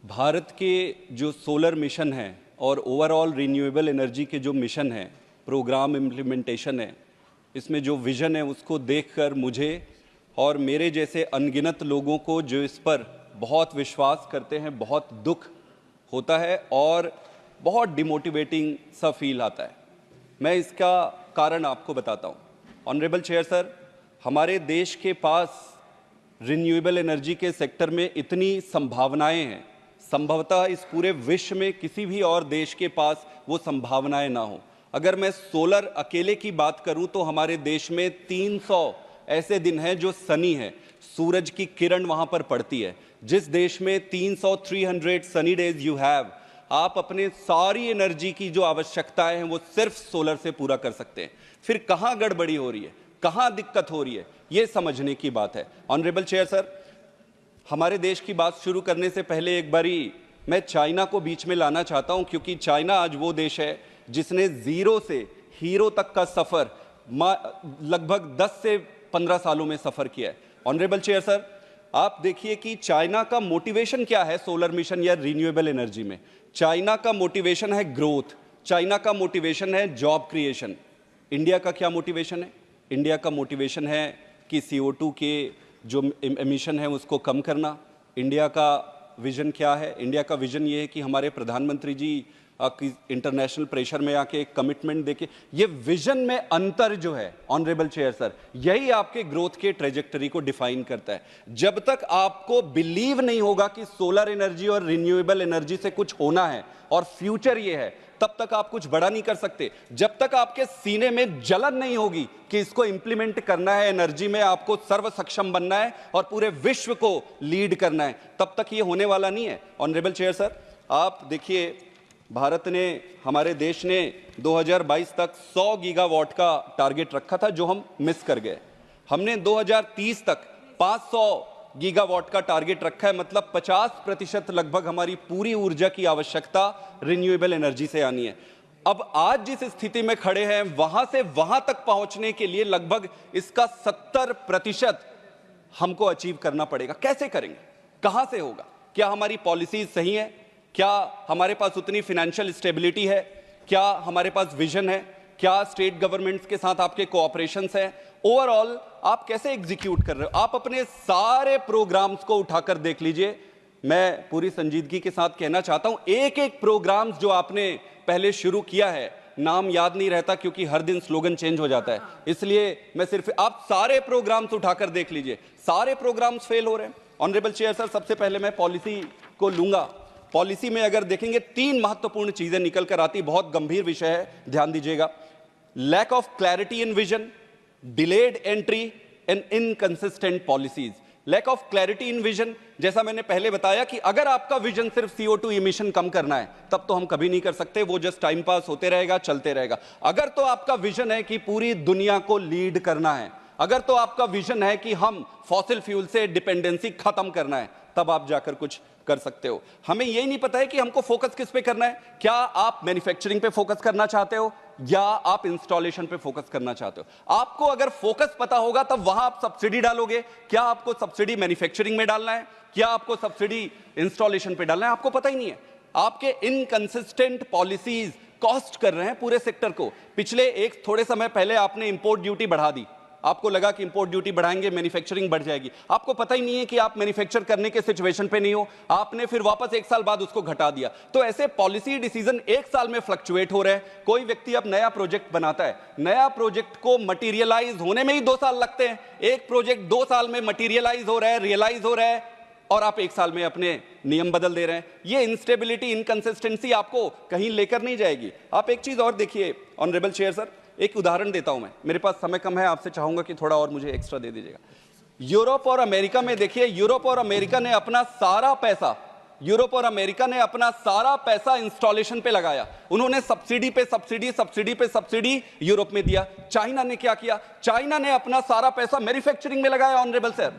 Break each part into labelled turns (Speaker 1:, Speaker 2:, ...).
Speaker 1: भारत के जो solar mission है और ओवरऑल रिन्यूएबल एनर्जी के जो मिशन है, प्रोग्राम इम्प्लीमेंटेशन है, इसमें जो विज़न है उसको देखकर मुझे और मेरे जैसे अनगिनत लोगों को जो इस पर बहुत विश्वास करते हैं, बहुत दुख होता है और बहुत डिमोटिवेटिंग सा फील आता है। मैं इसका कारण आपको बताता हूँ। ऑनरेबल चेयर सर, हमारे देश के पास रिन्यूएबल एनर्जी के सेक्टर में इतनी संभावनाएं हैं, संभवतः इस पूरे विश्व में किसी भी और देश के पास वो संभावनाएं ना हो। अगर मैं सोलर अकेले की बात करूं तो हमारे देश में 300 ऐसे दिन हैं जो सनी है, सूरज की किरण वहां पर पड़ती है। जिस देश में 300 सनी डेज यू हैव, आप अपने सारी एनर्जी की जो आवश्यकताएं हैं वो सिर्फ सोलर से पूरा कर सकते हैं। फिर कहां गड़बड़ी हो रही है, कहां दिक्कत हो रही है, ये समझने की बात है। ऑनरेबल चेयर सर, हमारे देश की बात शुरू करने से पहले एक बारी मैं चाइना को बीच में लाना चाहता हूं, क्योंकि चाइना आज वो देश है जिसने जीरो से हीरो तक का सफर लगभग 10 से 15 सालों में सफर किया है। ऑनरेबल चेयर सर, आप देखिए कि चाइना का मोटिवेशन क्या है सोलर मिशन या रिन्यूएबल एनर्जी में। चाइना का मोटिवेशन है ग्रोथ, चाइना का मोटिवेशन है जॉब क्रिएशन। इंडिया का क्या मोटिवेशन है? इंडिया का मोटिवेशन है कि CO2 के जो एमिशन है उसको कम करना। इंडिया का विजन क्या है? इंडिया का विजन ये है कि हमारे प्रधानमंत्री जी इंटरनेशनल प्रेशर में आके एक कमिटमेंट देके, ये विजन में अंतर जो है ऑनरेबल चेयर सर, यही आपके ग्रोथ के ट्रेजेक्टरी को डिफाइन करता है। जब तक आपको बिलीव नहीं होगा कि सोलर एनर्जी और रिन्यूएबल एनर्जी से कुछ होना है और फ्यूचर ये है, तब तक आप कुछ बड़ा नहीं कर सकते। जब तक आपके सीने में जलन नहीं होगी कि इसको इंप्लीमेंट करना है, एनर्जी में आपको सर्व सक्षम बनना है और पूरे विश्व को लीड करना है, तब तक ये होने वाला नहीं है। ऑनरेबल चेयर सर, आप देखिए, भारत ने, हमारे देश ने 2022 तक 100 गीगावाट का टारगेट रखा था जो हम मिस कर गए। हमने 2030 तक 500 गीगावाट का टारगेट रखा है, मतलब 50% लगभग हमारी पूरी ऊर्जा की आवश्यकता रिन्यूएबल एनर्जी से आनी है। अब आज जिस स्थिति में खड़े हैं, वहां से वहां तक पहुंचने के लिए लगभग इसका 70% हमको अचीव करना पड़ेगा। कैसे करेंगे? कहां से होगा? क्या हमारी पॉलिसीज सही है? क्या हमारे पास उतनी फाइनेंशियल स्टेबिलिटी है? क्या हमारे पास विजन है? क्या स्टेट गवर्नमेंट्स के साथ आपके कोऑपरेशंस हैं? ओवरऑल आप कैसे एग्जीक्यूट कर रहे हो? आप अपने सारे प्रोग्राम्स को उठाकर देख लीजिए। मैं पूरी संजीदगी के साथ कहना चाहता हूं, एक एक प्रोग्राम्स जो आपने पहले शुरू किया है, नाम याद नहीं रहता क्योंकि हर दिन स्लोगन चेंज हो जाता है, इसलिए मैं सिर्फ, आप सारे प्रोग्राम्स उठाकर देख लीजिए, सारे प्रोग्राम्स फेल हो रहे हैं। ऑनरेबल चेयर सर, सबसे पहले मैं पॉलिसी को लूंगा। पॉलिसी में अगर देखेंगे 3 महत्वपूर्ण चीजें निकल कर आती, बहुत गंभीर विषय है, ध्यान दीजिएगा। Lack of clarity in vision, delayed entry and inconsistent policies. Lack of clarity in vision, जैसा मैंने पहले बताया कि अगर आपका विजन सिर्फ CO2 इमिशन कम करना है, तब तो हम कभी नहीं कर सकते, वो जस्ट टाइम पास होते रहेगा, चलते रहेगा। अगर तो आपका विजन है कि पूरी दुनिया को लीड करना है, अगर तो आपका विजन है कि हम फॉसिल फ्यूल से डिपेंडेंसी खत्म करना है, तब आप जाकर कुछ कर सकते हो। हमें यही नहीं पता है कि हमको फोकस किस पे करना है। क्या आप मैन्युफैक्चरिंग पे फोकस करना चाहते हो या आप इंस्टॉलेशन पे फोकस करना चाहते हो? आपको अगर फोकस पता होगा तब वहां आप सब्सिडी डालोगे। क्या आपको सब्सिडी मैन्युफैक्चरिंग में डालना है, क्या आपको सब्सिडी इंस्टॉलेशन पे डालना है? आपको पता ही नहीं है। आपके इनकंसिस्टेंट पॉलिसीज कॉस्ट कर रहे हैं पूरे सेक्टर को। पिछले एक थोड़े समय पहले आपने इंपोर्ट ड्यूटी बढ़ा दी, आपको लगा कि इंपोर्ट ड्यूटी बढ़ाएंगे मैन्युफैक्चरिंग बढ़ जाएगी। आपको पता ही नहीं है कि आप मैन्युफैक्चर करने के सिचुएशन पे नहीं हो, आपने फिर वापस 1 साल बाद उसको घटा दिया। तो ऐसे पॉलिसी डिसीजन 1 साल में फ्लक्चुएट हो रहे हैं। कोई व्यक्ति अब नया प्रोजेक्ट बनाता है, नया प्रोजेक्ट को मटीरियलाइज होने में ही 2 साल लगते हैं। एक प्रोजेक्ट 2 साल में मटीरियलाइज हो रहा है, रियलाइज हो रहा है, और आप 1 साल में अपने नियम बदल दे रहे हैं। ये इंस्टेबिलिटी, इनकंसिस्टेंसी आपको कहीं लेकर नहीं जाएगी। आप एक चीज और देखिए ऑनरेबल चेयर सर, एक उदाहरण देता हूं मैं, मेरे पास समय कम है, आपसे चाहूंगा कि थोड़ा और मुझे एक्स्ट्रा दे दीजिएगा। यूरोप और अमेरिका में देखिए, यूरोप और अमेरिका ने अपना सारा पैसा इंस्टॉलेशन पे लगाया। उन्होंने सब्सिडी पे सब्सिडी यूरोप में दिया। चाइना ने क्या किया? चाइना ने अपना सारा पैसा मैन्युफैक्चरिंग में लगाया। ऑनरेबल सर,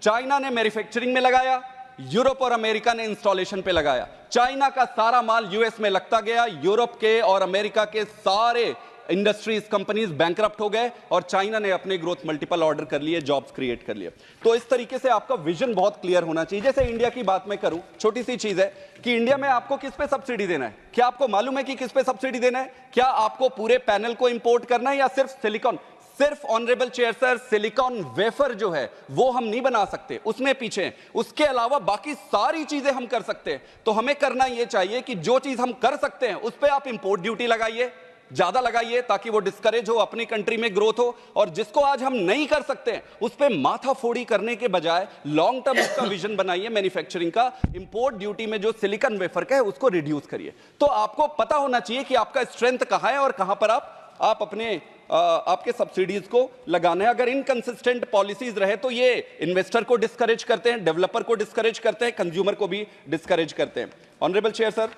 Speaker 1: चाइना ने मैन्युफैक्चरिंग में लगाया, यूरोप और अमेरिका ने इंस्टॉलेशन पे लगाया। चाइना का सारा माल US में लगता गया, यूरोप के और अमेरिका के सारे इंडस्ट्रीज कंपनीज बैंकरप्ट हो गए और चाइना ने अपने ग्रोथ मल्टीपल ऑर्डर कर लिए, जॉब्स क्रिएट कर लिए। तो इस तरीके से आपका विजन बहुत क्लियर होना चाहिए। जैसे इंडिया की बात मैं करूं, छोटी सी चीज है कि इंडिया में आपको किस पे सब्सिडी देना है? क्या आपको मालूम है कि किस पे सब्सिडी देना है? क्या आपको पूरे पैनल को इंपोर्ट करना है या सिर्फ सिलिकॉन? सिर्फ honourable chair sir, silicon wafer जो है वो हम नहीं बना सकते, उसमें पीछे हैं। उसके अलावा बाकी सारी चीजें हम कर सकते हैं। तो हमें करना यह चाहिए कि जो चीज हम कर सकते हैं उस पर आप इंपोर्ट ड्यूटी लगाइए, ज्यादा लगाइए, ताकि वो डिस्करेज हो, अपनी कंट्री में ग्रोथ हो। और जिसको आज हम नहीं कर सकते हैं उस पर माथा फोड़ी करने के बजाय लॉन्ग टर्म उसका विजन बनाइए मैन्युफैक्चरिंग का। इंपोर्ट ड्यूटी में जो सिलिकॉन वेफर का है उसको रिड्यूस करिए। तो आपको पता होना चाहिए कि आपका स्ट्रेंथ कहां है और कहां पर आप अपने आपके सब्सिडीज को लगाना है। अगर इनकंसिस्टेंट पॉलिसीज रहे तो ये इन्वेस्टर को डिस्करेज करते हैं, डेवलपर को डिस्करेज करते हैं, कंज्यूमर को भी डिस्करेज करते हैं। ऑनरेबल चेयर सर,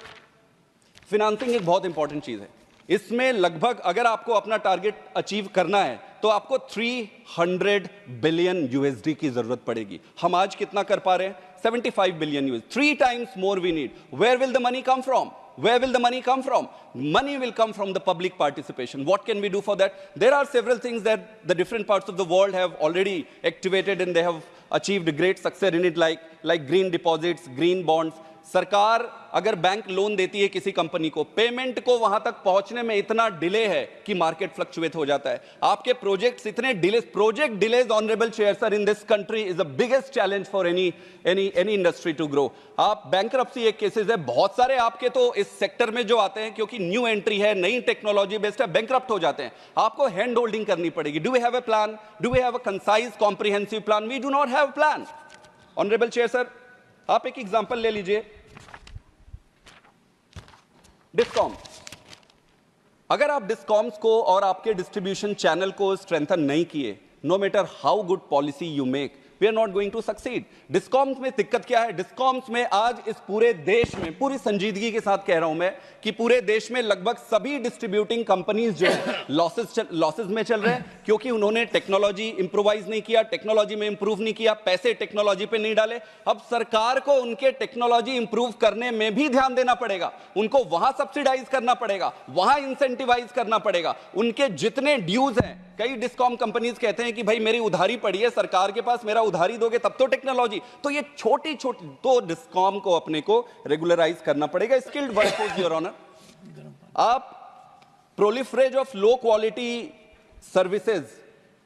Speaker 1: फिनांसिंग एक बहुत इंपॉर्टेंट चीज है। इसमें लगभग अगर आपको अपना टारगेट अचीव करना है तो आपको 300 बिलियन यूएसडी की जरूरत पड़ेगी। हम आज कितना कर पा रहे हैं? 75 billion USD, 3 times more we need. Where will the money come from? Where will the money come from? Money will come from the public participation. What can we do for that? There are several things that the different parts of the world have already activated and they have achieved great success in it, like green deposits, green bonds. सरकार अगर bank loan देती है किसी company को, payment को वहां तक पहुंचने में इतना डिले है कि मार्केट फ्लक्चुएट हो जाता है। आपके प्रोजेक्ट्स इतने delay, project delays honourable chair sir in this country is the biggest challenge for any industry to grow. आप बैंकरप्सी एक केसेस है, बहुत सारे आपके तो इस सेक्टर में जो आते हैं क्योंकि न्यू एंट्री है, नई टेक्नोलॉजी बेस्ड है, बैंकरप्ट हो जाते हैं। आपको हैंड होल्डिंग करनी पड़ेगी। Do we have a plan? Do we have a concise comprehensive plan? We do not have plan. Honourable chair sir, आप एक एग्जांपल ले लीजिए, डिस्कॉम। अगर आप डिस्कॉम्स को और आपके डिस्ट्रीब्यूशन चैनल को स्ट्रेंथन नहीं किए, no matter how good policy you make, we are not going to succeed. Discoms में दिक्कत क्या है? डिस्कॉम्स में आज इस पूरे देश में, पूरी संजीदगी के साथ कह रहा हूं मैं, कि पूरे देश में लगभग सभी डिस्ट्रीब्यूटिंग कंपनीज जो है लॉसेस में चल रहे हैं, क्योंकि उन्होंने टेक्नोलॉजी इंप्रोवाइज नहीं किया, टेक्नोलॉजी में इंप्रूव नहीं किया, पैसे टेक्नोलॉजी पे नहीं डाले। अब सरकार को उनके टेक्नोलॉजी इंप्रूव करने में भी ध्यान देना पड़ेगा, उनको वहां सब्सिडाइज करना पड़ेगा, वहां इंसेंटिवाइज करना पड़ेगा। उनके जितने ड्यूज हैं, कई डिस्कॉम कंपनीज कहते हैं कि भाई मेरी उधारी पड़ी है सरकार के पास, मेरा उधारी दोगे तब तो टेक्नोलॉजी। तो ये छोटी छोटी तो डिस्कॉम को अपने को रेगुलराइज करना पड़ेगा। स्किल्ड वर्कफोर्स योर ऑनर, आप proliferation of low quality services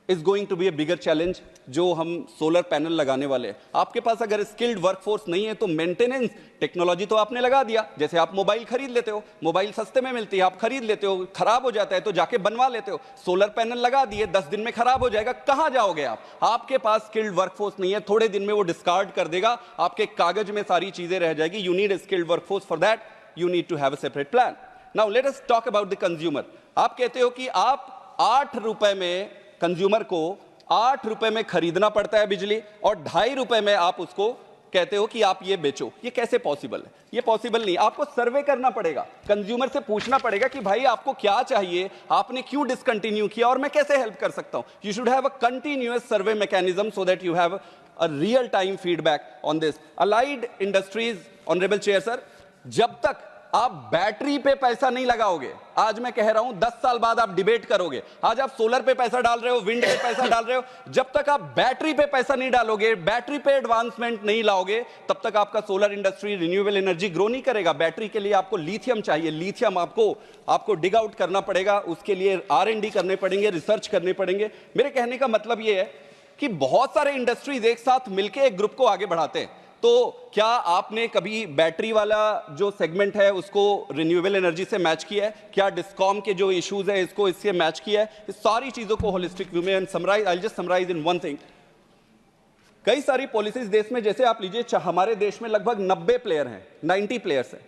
Speaker 1: is going to be a bigger challenge. जो हम सोलर पैनल लगाने वाले हैं, आपके पास अगर स्किल्ड वर्कफोर्स नहीं है तो मेंटेनेंस, टेक्नोलॉजी तो आपने लगा दिया, जैसे आप मोबाइल खरीद लेते हो, मोबाइल सस्ते में मिलती है, आप खरीद लेते हो, खराब हो जाता है तो जाके बनवा लेते हो। सोलर पैनल लगा दिए, 10 दिन में खराब हो जाएगा, कहां जाओगे आप? आपके पास स्किल्ड वर्कफोर्स नहीं है, थोड़े दिन में वो डिस्कार्ड कर देगा, आपके कागज में सारी चीजें रह जाएगी। You need a skilled workforce, for that you need to have a separate plan. Now let us talk about the consumer. आप कहते हो कि आप 8 रुपए में, कंज्यूमर को 8 रुपए में खरीदना पड़ता है बिजली और 2.5 रुपए में आप उसको कहते हो कि आप ये बेचो। ये कैसे पॉसिबल है? ये पॉसिबल नहीं। आपको सर्वे करना पड़ेगा, कंज्यूमर से पूछना पड़ेगा कि भाई आपको क्या चाहिए, आपने क्यों डिसकंटिन्यू किया और मैं कैसे हेल्प कर सकता हूं। You should have a continuous survey mechanism so that you have a real time feedback on this. Allied industries, honourable chair sir, जब तक आप बैटरी पे पैसा नहीं लगाओगे, आज मैं कह रहा हूं 10 साल बाद आप डिबेट करोगे। आज आप सोलर पे पैसा डाल रहे हो, विंड पे पैसा डाल रहे हो, जब तक आप बैटरी पे पैसा नहीं डालोगे, बैटरी पे एडवांसमेंट नहीं लाओगे, तब तक आपका solar industry, renewable energy grow नहीं करेगा। बैटरी के लिए आपको लिथियम चाहिए, लिथियम आपको डिग आउट करना पड़ेगा, उसके लिए R&D करने पड़ेंगे, रिसर्च करने पड़ेंगे। मेरे कहने का मतलब यह है कि बहुत सारे इंडस्ट्रीज एक साथ मिलकर एक ग्रुप को आगे बढ़ाते हैं। तो क्या आपने कभी बैटरी वाला जो सेगमेंट है उसको रिन्यूएबल एनर्जी से मैच किया है? क्या डिस्कॉम के जो इश्यूज है इसको इससे मैच किया है? इस सारी चीजों को होलिस्टिक व्यू में, and summarise, I will just summarise in one thing. कई सारी पॉलिसीज देश में, जैसे आप लीजिए, हमारे देश में लगभग 90 प्लेयर हैं, 90 प्लेयर्स हैं,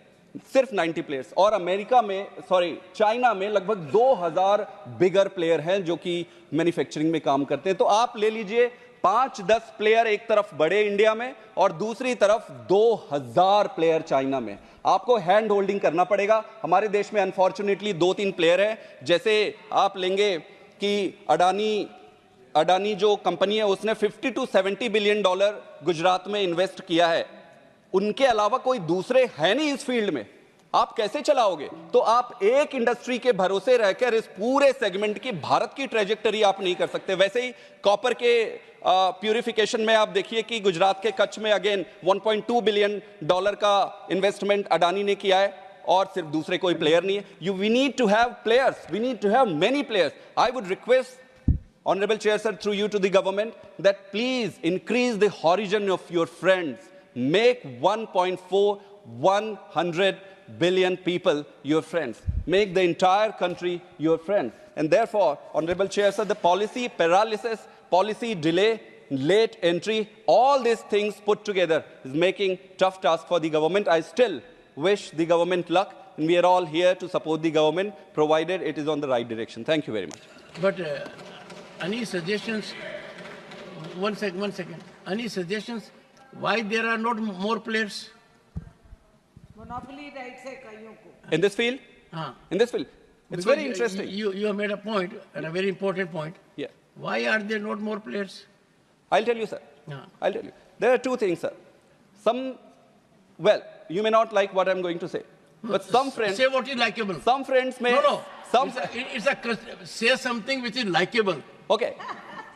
Speaker 1: सिर्फ 90 प्लेयर्स। और अमेरिका में, सॉरी, चाइना में लगभग 2000 बिगर प्लेयर हैं जो कि मैन्युफैक्चरिंग में काम करते हैं। तो आप ले लीजिए 5-10 प्लेयर एक तरफ बड़े इंडिया में और दूसरी तरफ 2000 प्लेयर चाइना में। आपको हैंड होल्डिंग करना पड़ेगा। हमारे देश में अनफॉर्चुनेटली 2-3 प्लेयर हैं, जैसे आप लेंगे कि अडानी जो कंपनी है उसने $50 to $70 बिलियन गुजरात में इन्वेस्ट किया है। उनके अलावा कोई दूसरे है नहीं इस फील्ड में। आप कैसे चलाओगे? तो आप एक इंडस्ट्री के भरोसे रहकर इस पूरे सेगमेंट की भारत की ट्रेजेक्टरी आप नहीं कर सकते। वैसे ही कॉपर के प्यूरिफिकेशन में आप देखिए कि गुजरात के कच्छ में अगेन $1.2 बिलियन का इन्वेस्टमेंट अडानी ने किया है और सिर्फ दूसरे कोई प्लेयर नहीं है। We need to have players, we need to have many players. I would request Honorable Chair Sir, through you to the government, that please increase the horizon of your friends. Make 100 billion people your friends. Make the entire country your friends. And therefore, Honorable Chair Sir, the policy paralysis, policy delay, late entry, all these things put together is making tough task for the government. I still wish the government luck, and we are all here to support the government, provided it is on the right direction. Thank you very much.
Speaker 2: But any suggestions? One second. Any suggestions why there are not more players?
Speaker 3: Monopoly rights है कईयों को.
Speaker 1: In this field? In this field. It's
Speaker 2: Because
Speaker 1: very interesting.
Speaker 2: You have made a point, and a very important point.
Speaker 1: Yeah.
Speaker 2: Why are there not more players?
Speaker 1: I'll tell you, sir. I'll tell you. There are two things, sir. Well, you may not like what I'm going to say, but some friends.
Speaker 2: Say what is likable.
Speaker 1: Some friends may.
Speaker 2: No. Say something which is likable.
Speaker 1: Okay.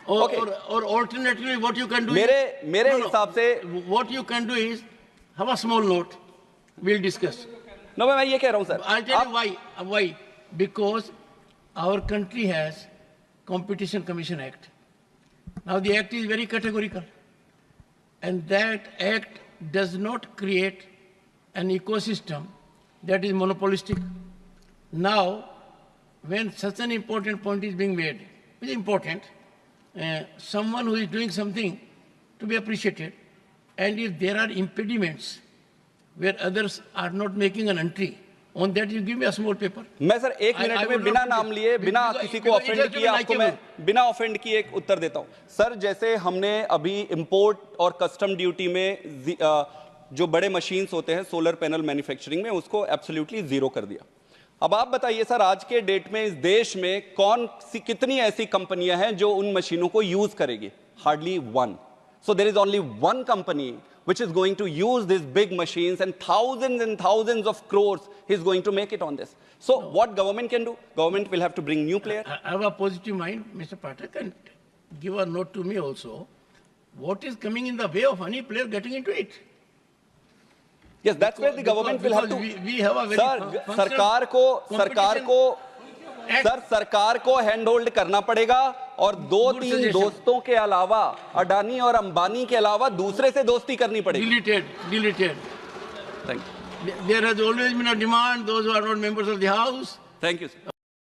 Speaker 2: Or alternatively, what you can do.
Speaker 1: मेरे हिसाब से.
Speaker 2: What you can do is have a small note. We'll discuss.
Speaker 1: No, मैं ये कह रहा हूँ, sir.
Speaker 2: I'll tell you why. Why? Because our country has Competition Commission Act. Now the act is very categorical, and that act does not create an ecosystem that is monopolistic. Now, when such an important point is being made, it's important, someone who is doing something to be appreciated, and if there are impediments where others are not making an entry, on that you give me a small paper.
Speaker 1: मैं sir एक minute में बिना नाम लिए, बिना किसी को offend किए आपको मैं बिना ऑफेंड किए एक उत्तर देता हूँ। सर जैसे हमने अभी इंपोर्ट और कस्टम ड्यूटी में जो बड़े मशीन्स होते हैं सोलर पैनल मैन्युफैक्चरिंग में, उसको एब्सोल्युटली जीरो कर दिया। अब आप बताइए सर, आज के डेट में इस देश में कितनी ऐसी कंपनियां हैं जो उन मशीनों को यूज करेगी? Hardly one. So there is only one company which is going to use these big machines, and thousands of crores is going to make it on this. So what government can do? Government will have to bring new players.
Speaker 2: I have a positive mind, Mr. Pathak, and give a note to me also. What is coming in the way of any player getting into it?
Speaker 1: Yes, that's where the government will have to.
Speaker 2: We have a very
Speaker 1: सरकार को hand hold करना पड़ेगा, और 2-3 दोस्तों के अलावा, अडानी और अंबानी के अलावा दूसरे से दोस्ती करनी पड़ेगी।
Speaker 2: Deleted.
Speaker 1: Thank you.
Speaker 2: There has always been a demand, those who are not members of the house.
Speaker 1: Thank you, sir.